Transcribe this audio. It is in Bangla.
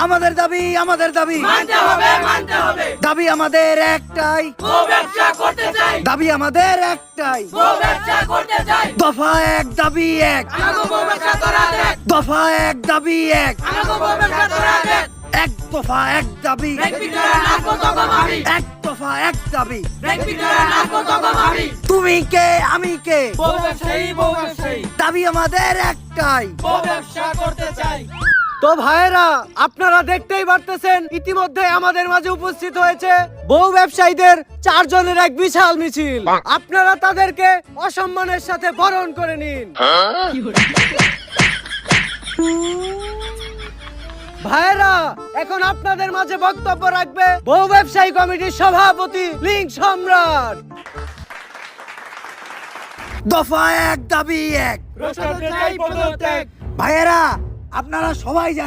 আমাদের দাবি মানতে হবে দাবি আমাদের একটাই, বউ ব্যবসা করতে চাই, দাবি আমাদের একটাই। বউ ব্যবসা করতে চাই। দফা এক দাবি এক, আমাকে বউ ব্যবসা তোরা দেখ, দফা এক দাবি এক, আমাকে বউ ব্যবসা তোরা দেখ। এক দফা এক দাবি, দেখবি তোরা নাচবো তখন আমি, এক দফা এক দাবি। দেখবি তোরা নাচবো তখন আমি। তুমি কে আমি কে, বউ ব্যবসায়ী, দাবি আমাদের একটাই। বউ ব্যবসা করতে চাই। তো ভাইয়েরা, আপনারা দেখতেই পারতেছেন ইতিমধ্যে আমাদের মাঝে উপস্থিত হয়েছে বউ ব্যবসায়ীদের 4 জনের এক বিশাল মিছিল। আপনারা তাদেরকে অসম্মানের সাথে বরণ করে নিন। ভাইয়েরা, এখন আপনাদের মাঝে বক্তব্য রাখবে বউ ব্যবসায়ী কমিটির সভাপতি লিঙ্ক সম্রাট। দফা এক দাবি এক। ভাইয়েরা, আপনারা সবাই জানেন